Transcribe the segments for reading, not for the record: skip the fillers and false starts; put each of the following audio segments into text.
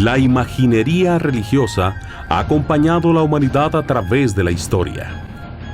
La imaginería religiosa ha acompañado a la humanidad a través de la historia.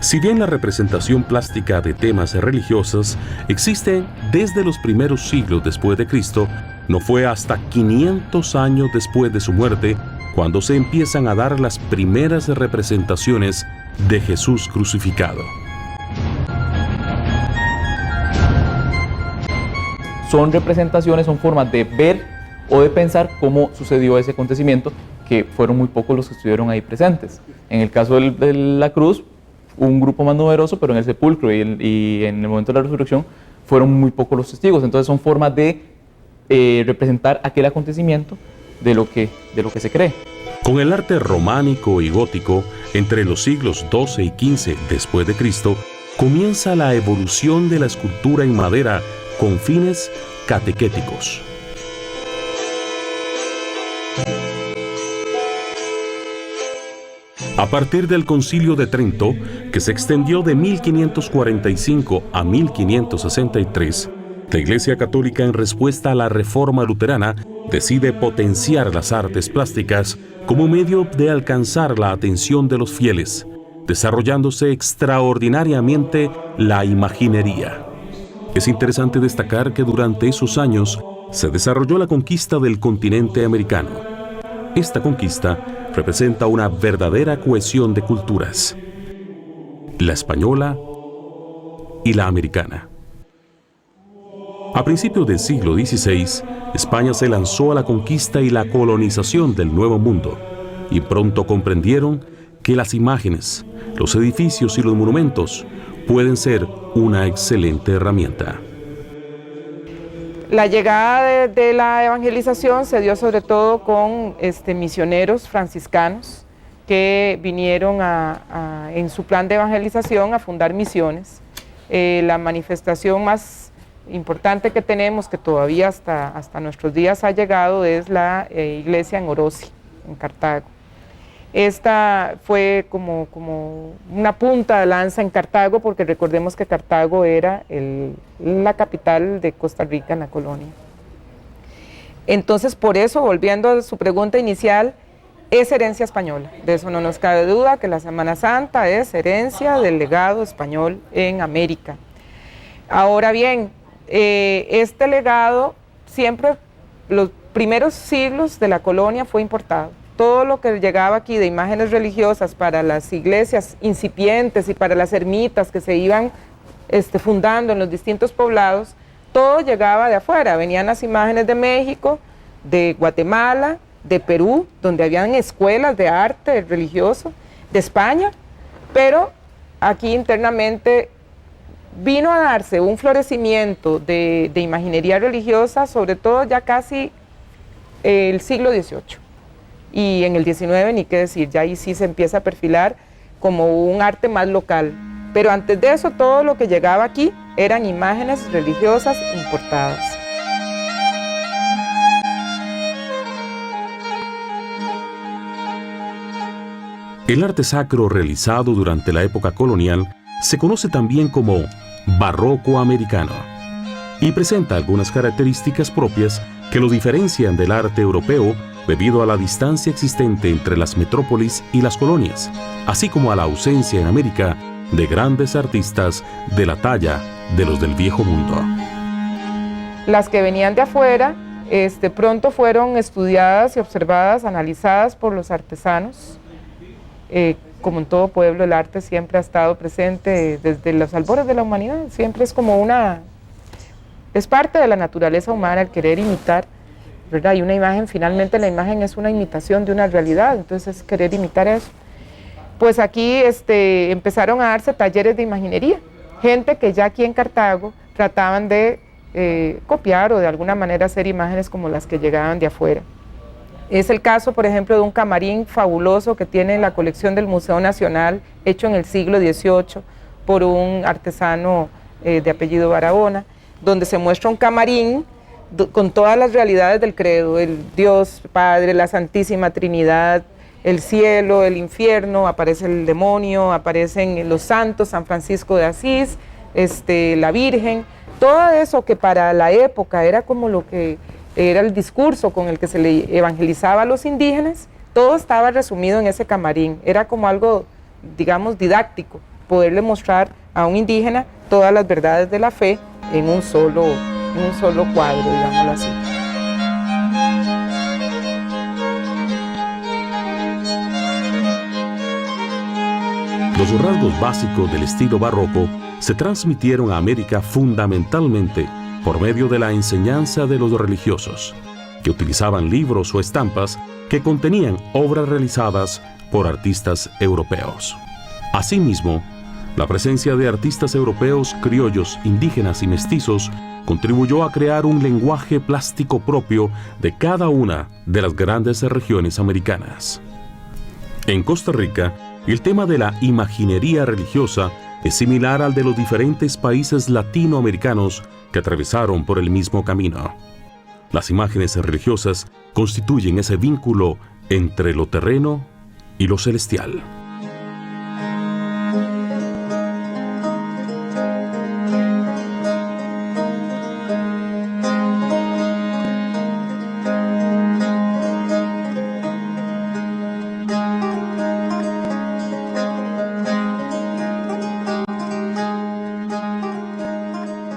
Si bien la representación plástica de temas religiosos existe desde los primeros siglos después de Cristo, no fue hasta 500 años después de su muerte cuando se empiezan a dar las primeras representaciones de Jesús crucificado. Son representaciones, son formas de ver o de pensar cómo sucedió ese acontecimiento, que fueron muy pocos los que estuvieron ahí presentes. En el caso de la cruz, un grupo más numeroso, pero en el sepulcro y en el momento de la resurrección fueron muy pocos los testigos. Entonces son formas de representar aquel acontecimiento de lo que se cree. Con el arte románico y gótico, entre los siglos XII y XV después de Cristo, comienza la evolución de la escultura en madera con fines catequéticos. A partir del Concilio de Trento, que se extendió de 1545 a 1563, la Iglesia Católica, en respuesta a la Reforma Luterana, decide potenciar las artes plásticas como medio de alcanzar la atención de los fieles, desarrollándose extraordinariamente la imaginería. Es interesante destacar que durante esos años se desarrolló la conquista del continente americano. Esta conquista representa una verdadera cohesión de culturas, la española y la americana. A principios del siglo XVI, España se lanzó a la conquista y la colonización del Nuevo Mundo, y pronto comprendieron que las imágenes, los edificios y los monumentos pueden ser una excelente herramienta. La llegada de la evangelización se dio sobre todo con misioneros franciscanos que vinieron en su plan de evangelización a fundar misiones. La manifestación más importante que tenemos, que todavía hasta nuestros días ha llegado, es la iglesia en Orosi, en Cartago. Esta fue como una punta de lanza en Cartago, porque recordemos que Cartago era la capital de Costa Rica en la colonia. Entonces, por eso, volviendo a su pregunta inicial, es herencia española. De eso no nos cabe duda, que la Semana Santa es herencia del legado español en América. Ahora bien, este legado siempre, los primeros siglos de la colonia, fue importado. Todo lo que llegaba aquí de imágenes religiosas para las iglesias incipientes y para las ermitas que se iban fundando en los distintos poblados, todo llegaba de afuera. Venían las imágenes de México, de Guatemala, de Perú, donde habían escuelas de arte religioso, de España, pero aquí internamente vino a darse un florecimiento de imaginería religiosa, sobre todo ya casi el siglo XVIII. Y en el XIX, ni qué decir, ya ahí sí se empieza a perfilar como un arte más local. Pero antes de eso, todo lo que llegaba aquí eran imágenes religiosas importadas. El arte sacro realizado durante la época colonial se conoce también como barroco americano y presenta algunas características propias que lo diferencian del arte europeo debido a la distancia existente entre las metrópolis y las colonias, así como a la ausencia en América de grandes artistas de la talla de los del Viejo Mundo. Las que venían de afuera pronto fueron estudiadas y observadas, analizadas por los artesanos. Como en todo pueblo, el arte siempre ha estado presente desde los albores de la humanidad, siempre es como es parte de la naturaleza humana el querer imitar, ¿verdad? Y una imagen, finalmente la imagen es una imitación de una realidad, entonces es querer imitar eso. Pues aquí empezaron a darse talleres de imaginería, gente que ya aquí en Cartago trataban de copiar o de alguna manera hacer imágenes como las que llegaban de afuera. Es el caso, por ejemplo, de un camarín fabuloso que tiene la colección del Museo Nacional, hecho en el siglo XVIII por un artesano de apellido Barahona, donde se muestra un camarín con todas las realidades del credo, el Dios Padre, la Santísima Trinidad, el cielo, el infierno, aparece el demonio, aparecen los santos, San Francisco de Asís, la Virgen, todo eso que para la época era como lo que era el discurso con el que se le evangelizaba a los indígenas, todo estaba resumido en ese camarín. Era como algo, digamos, didáctico, poderle mostrar a un indígena todas las verdades de la fe en un solo cuadro, digámoslo así. Los rasgos básicos del estilo barroco se transmitieron a América fundamentalmente por medio de la enseñanza de los religiosos, que utilizaban libros o estampas que contenían obras realizadas por artistas europeos. Asimismo, la presencia de artistas europeos, criollos, indígenas y mestizos contribuyó a crear un lenguaje plástico propio de cada una de las grandes regiones americanas. En Costa Rica, el tema de la imaginería religiosa es similar al de los diferentes países latinoamericanos que atravesaron por el mismo camino. Las imágenes religiosas constituyen ese vínculo entre lo terreno y lo celestial.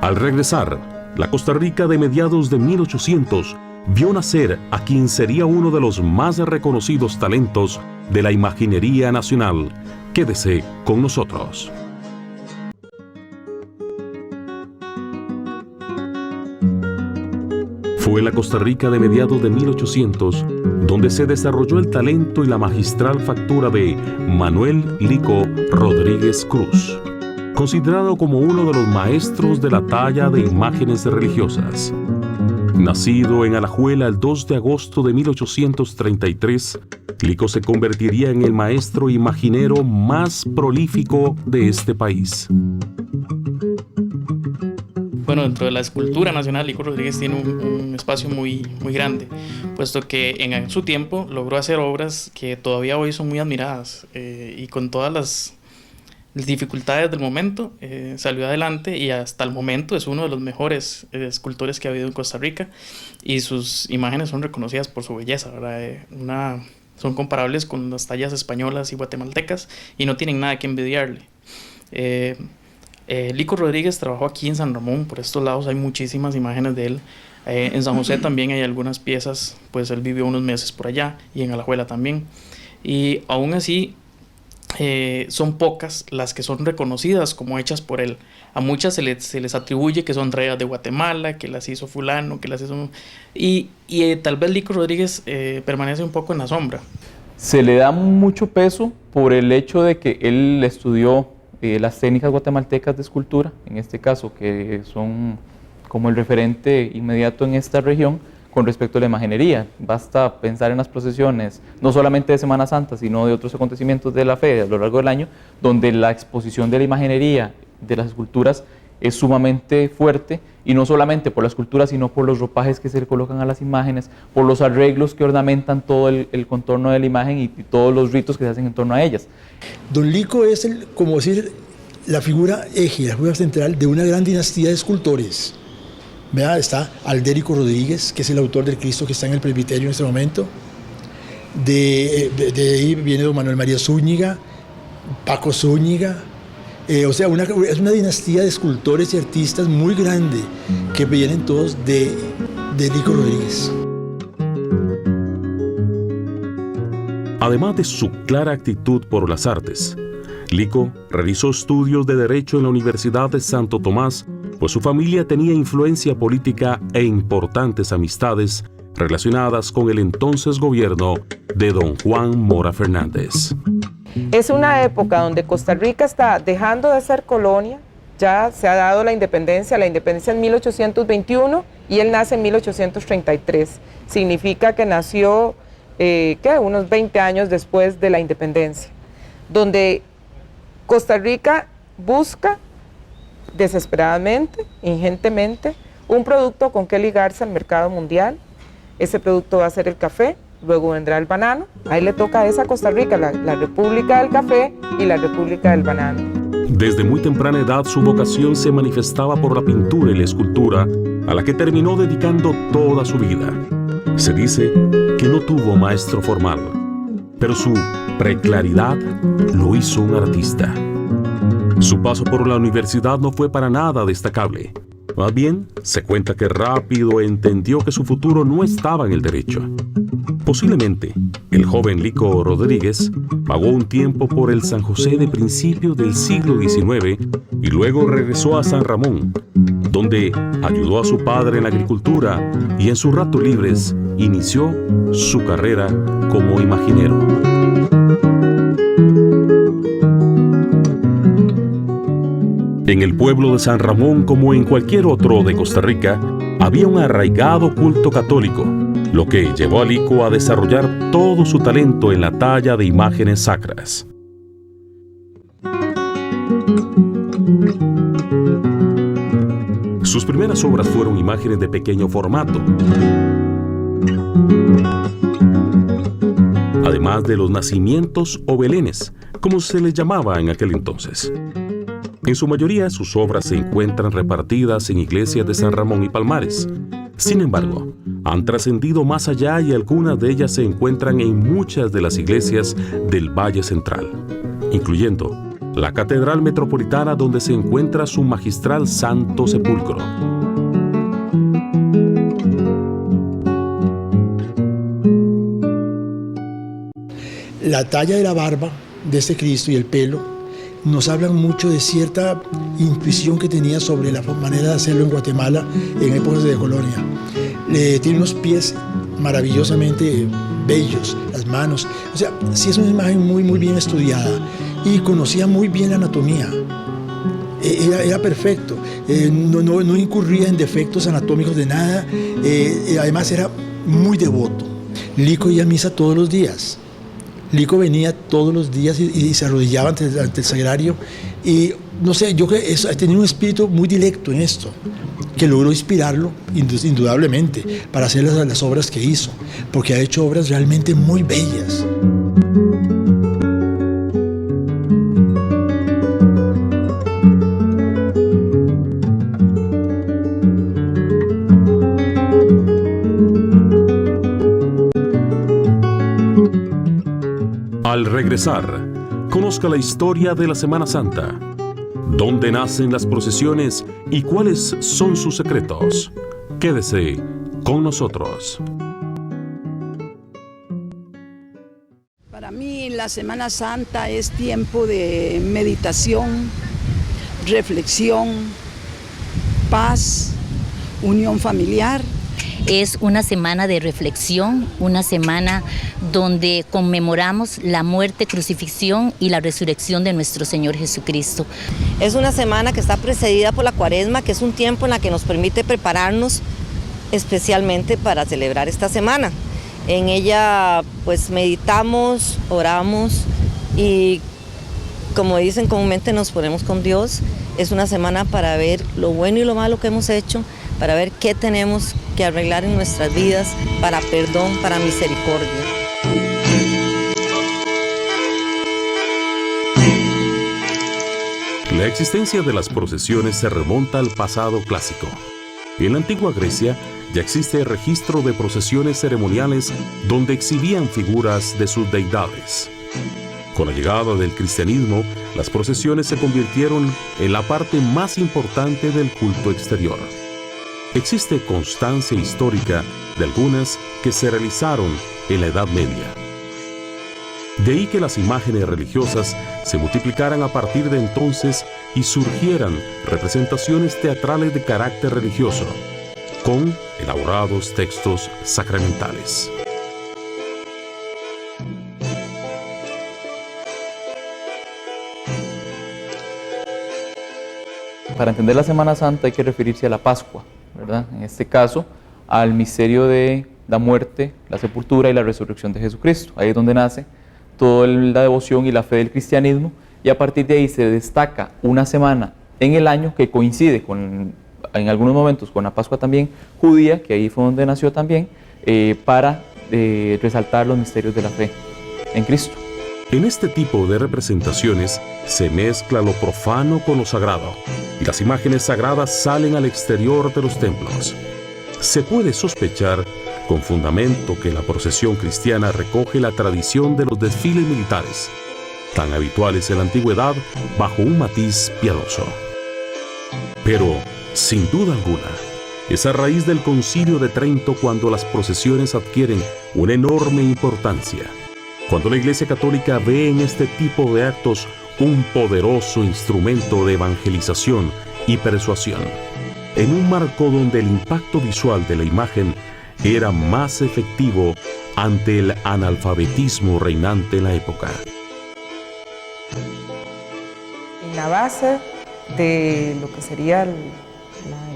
Al regresar, la Costa Rica de mediados de 1800 vio nacer a quien sería uno de los más reconocidos talentos de la imaginería nacional. Quédese con nosotros. Fue en la Costa Rica de mediados de 1800 donde se desarrolló el talento y la magistral factura de Manuel Lico Rodríguez Cruz, considerado como uno de los maestros de la talla de imágenes religiosas. Nacido en Alajuela el 2 de agosto de 1833, Lico se convertiría en el maestro imaginero más prolífico de este país. Bueno, dentro de la escultura nacional, Lico Rodríguez tiene un espacio muy grande, puesto que en su tiempo logró hacer obras que todavía hoy son muy admiradas, y con todas las dificultades del momento, salió adelante y hasta el momento es uno de los mejores escultores que ha habido en Costa Rica, y sus imágenes son reconocidas por su belleza, ¿verdad? Son comparables con las tallas españolas y guatemaltecas y no tienen nada que envidiarle. Lico Rodríguez trabajó aquí en San Ramón, por estos lados hay muchísimas imágenes de él. En San José también hay algunas piezas, pues él vivió unos meses por allá, y en Alajuela también. Y aún así, son pocas las que son reconocidas como hechas por él. A muchas se les atribuye que son traídas de Guatemala, que las hizo fulano, que las hizo... Y tal vez Lico Rodríguez permanece un poco en la sombra. Se le da mucho peso por el hecho de que él estudió las técnicas guatemaltecas de escultura, en este caso, que son como el referente inmediato en esta región con respecto a la imaginería. Basta pensar en las procesiones, no solamente de Semana Santa, sino de otros acontecimientos de la fe a lo largo del año, donde la exposición de la imaginería, de las esculturas, es sumamente fuerte, y no solamente por la escultura, sino por los ropajes que se le colocan a las imágenes, por los arreglos que ornamentan todo el contorno de la imagen y todos los ritos que se hacen en torno a ellas. Don Lico es, como decir, la figura eje, la figura central de una gran dinastía de escultores. ¿Verdad? Está Aldérico Rodríguez, que es el autor del Cristo que está en el presbiterio en este momento. De ahí viene don Manuel María Zúñiga, Paco Zúñiga. Es una dinastía de escultores y artistas muy grande que vienen todos de Lico Rodríguez. Además de su clara actitud por las artes, Lico realizó estudios de Derecho en la Universidad de Santo Tomás, pues su familia tenía influencia política e importantes amistades relacionadas con el entonces gobierno de don Juan Mora Fernández. Es una época donde Costa Rica está dejando de ser colonia, ya se ha dado la independencia en 1821 y él nace en 1833. Significa que nació unos 20 años después de la independencia, donde Costa Rica busca desesperadamente, ingentemente, un producto con que ligarse al mercado mundial. Ese producto va a ser el café, luego vendrá el banano. Ahí le toca a esa Costa Rica, la República del Café y la República del Banano. Desde muy temprana edad su vocación se manifestaba por la pintura y la escultura, a la que terminó dedicando toda su vida. Se dice que no tuvo maestro formal, pero su preclaridad lo hizo un artista. Su paso por la universidad no fue para nada destacable. Más bien, se cuenta que rápido entendió que su futuro no estaba en el derecho. Posiblemente, el joven Lico Rodríguez vagó un tiempo por el San José de principios del siglo XIX y luego regresó a San Ramón, donde ayudó a su padre en la agricultura y en sus ratos libres inició su carrera como imaginero. En el pueblo de San Ramón, como en cualquier otro de Costa Rica, había un arraigado culto católico, lo que llevó a Lico a desarrollar todo su talento en la talla de imágenes sacras. Sus primeras obras fueron imágenes de pequeño formato, además de los nacimientos o belenes, como se les llamaba en aquel entonces. En su mayoría, sus obras se encuentran repartidas en iglesias de San Ramón y Palmares. Sin embargo, han trascendido más allá y algunas de ellas se encuentran en muchas de las iglesias del Valle Central, incluyendo la Catedral Metropolitana, donde se encuentra su magistral Santo Sepulcro. La talla de la barba de este Cristo y el pelo nos hablan mucho de cierta intuición que tenía sobre la manera de hacerlo en Guatemala en épocas de colonia. Tiene unos pies maravillosamente bellos, las manos. O sea, sí es una imagen muy bien estudiada y conocía muy bien la anatomía. Era perfecto, no incurría en defectos anatómicos de nada. Además era muy devoto. Lico iba a misa todos los días. Lico venía todos los días y se arrodillaba ante el sagrario. Y no sé, yo creo que tenía un espíritu muy directo en esto, que logró inspirarlo indudablemente para hacer las obras que hizo, porque ha hecho obras realmente muy bellas. Al regresar, conozca la historia de la Semana Santa, dónde nacen las procesiones y cuáles son sus secretos. Quédese con nosotros. Para mí la Semana Santa es tiempo de meditación, reflexión, paz, unión familiar. Es una semana de reflexión, una semana donde conmemoramos la muerte, crucifixión y la resurrección de nuestro Señor Jesucristo. Es una semana que está precedida por la Cuaresma, que es un tiempo en la que nos permite prepararnos especialmente para celebrar esta semana. En ella pues meditamos, oramos y, como dicen comúnmente, nos ponemos con Dios. Es una semana para ver lo bueno y lo malo que hemos hecho, para ver qué tenemos que arreglar en nuestras vidas, para perdón, para misericordia. La existencia de las procesiones se remonta al pasado clásico. En la antigua Grecia ya existe el registro de procesiones ceremoniales donde exhibían figuras de sus deidades. Con la llegada del cristianismo, las procesiones se convirtieron en la parte más importante del culto exterior. Existe constancia histórica de algunas que se realizaron en la Edad Media. De ahí que las imágenes religiosas se multiplicaran a partir de entonces y surgieran representaciones teatrales de carácter religioso, con elaborados textos sacramentales. Para entender la Semana Santa hay que referirse a la Pascua, ¿verdad? En este caso, al misterio de la muerte, la sepultura y la resurrección de Jesucristo. Ahí es donde nace toda la devoción y la fe del cristianismo, y a partir de ahí se destaca una semana en el año que coincide en algunos momentos con la Pascua también judía, que ahí fue donde nació también, para resaltar los misterios de la fe en Cristo. En este tipo de representaciones se mezcla lo profano con lo sagrado, y las imágenes sagradas salen al exterior de los templos. Se puede sospechar con fundamento que la procesión cristiana recoge la tradición de los desfiles militares, tan habituales en la antigüedad, bajo un matiz piadoso. Pero, sin duda alguna, es a raíz del Concilio de Trento cuando las procesiones adquieren una enorme importancia, cuando la Iglesia Católica ve en este tipo de actos un poderoso instrumento de evangelización y persuasión, en un marco donde el impacto visual de la imagen era más efectivo ante el analfabetismo reinante en la época. En la base de lo que sería el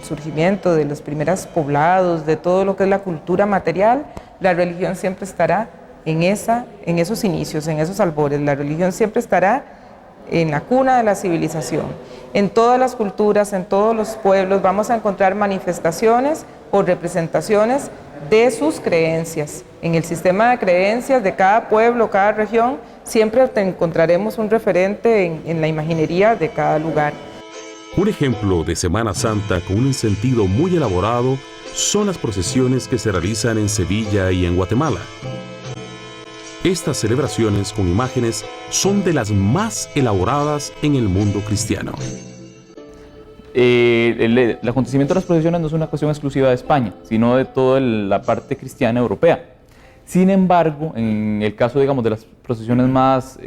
surgimiento de los primeros poblados, de todo lo que es la cultura material, la religión siempre estará en esos inicios, en esos albores. La religión siempre estará en la cuna de la civilización. En todas las culturas, en todos los pueblos, vamos a encontrar manifestaciones o representaciones de sus creencias. En el sistema de creencias de cada pueblo, cada región, siempre encontraremos un referente en la imaginería de cada lugar. Un ejemplo de Semana Santa con un sentido muy elaborado son las procesiones que se realizan en Sevilla y en Guatemala. Estas celebraciones con imágenes son de las más elaboradas en el mundo cristiano. El acontecimiento de las procesiones no es una cuestión exclusiva de España, sino de toda la parte cristiana europea. Sin embargo, en el caso, digamos, de las procesiones más,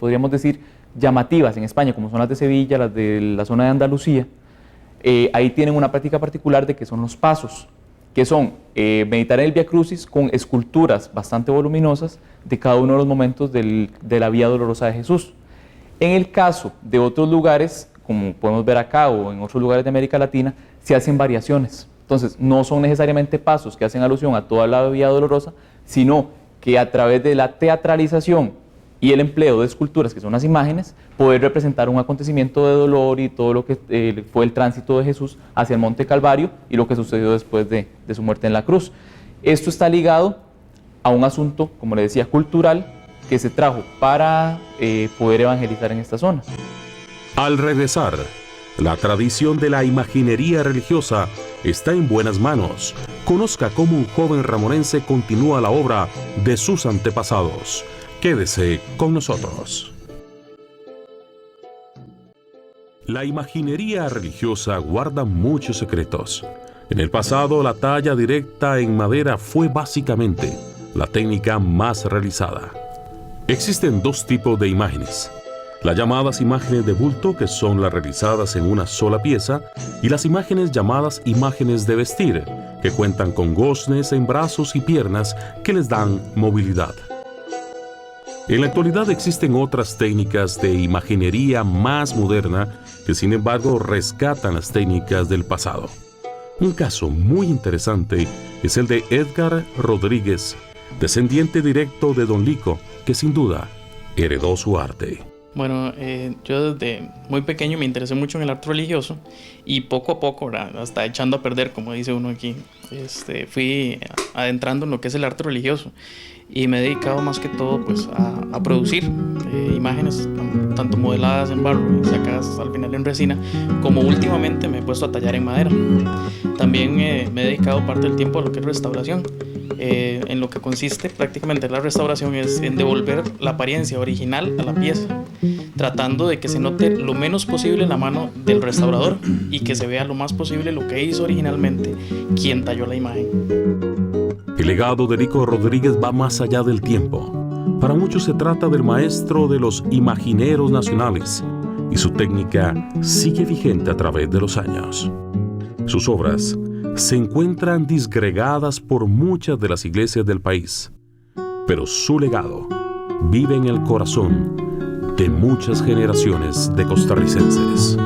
podríamos decir, llamativas en España, como son las de Sevilla, las de la zona de Andalucía, ahí tienen una práctica particular de que son los pasos, que son meditar en el Vía Crucis con esculturas bastante voluminosas de cada uno de los momentos de la Vía Dolorosa de Jesús. En el caso de otros lugares, como podemos ver acá o en otros lugares de América Latina, se hacen variaciones. Entonces, no son necesariamente pasos que hacen alusión a toda la Vía Dolorosa, sino que a través de la teatralización y el empleo de esculturas, que son las imágenes, poder representar un acontecimiento de dolor y todo lo que fue el tránsito de Jesús hacia el Monte Calvario y lo que sucedió después de su muerte en la cruz. Esto está ligado a un asunto, como le decía, cultural, que se trajo para poder evangelizar en esta zona. Al regresar, la tradición de la imaginería religiosa está en buenas manos. Conozca cómo un joven ramonense continúa la obra de sus antepasados. Quédese con nosotros. La imaginería religiosa guarda muchos secretos. En el pasado, la talla directa en madera fue básicamente la técnica más realizada. Existen dos tipos de imágenes: las llamadas imágenes de bulto, que son las realizadas en una sola pieza, y las imágenes llamadas imágenes de vestir, que cuentan con goznes en brazos y piernas que les dan movilidad. En la actualidad existen otras técnicas de imaginería más moderna que, sin embargo, rescatan las técnicas del pasado. Un caso muy interesante es el de Edgar Rodríguez, descendiente directo de Don Lico, que sin duda heredó su arte. Bueno, yo desde muy pequeño me interesé mucho en el arte religioso y poco a poco, ¿verdad?, hasta echando a perder, como dice uno aquí, fui adentrando en lo que es el arte religioso y me he dedicado más que todo pues a producir imágenes tanto modeladas en barro y sacadas al final en resina, como últimamente me he puesto a tallar en madera. También me he dedicado parte del tiempo a lo que es restauración. En lo que consiste prácticamente la restauración es en devolver la apariencia original a la pieza, tratando de que se note lo menos posible la mano del restaurador y que se vea lo más posible lo que hizo originalmente quien talló la imagen. El legado de Lico Rodríguez va más allá del tiempo. Para muchos se trata del maestro de los imagineros nacionales y su técnica sigue vigente a través de los años. Sus obras se encuentran disgregadas por muchas de las iglesias del país, pero su legado vive en el corazón de muchas generaciones de costarricenses.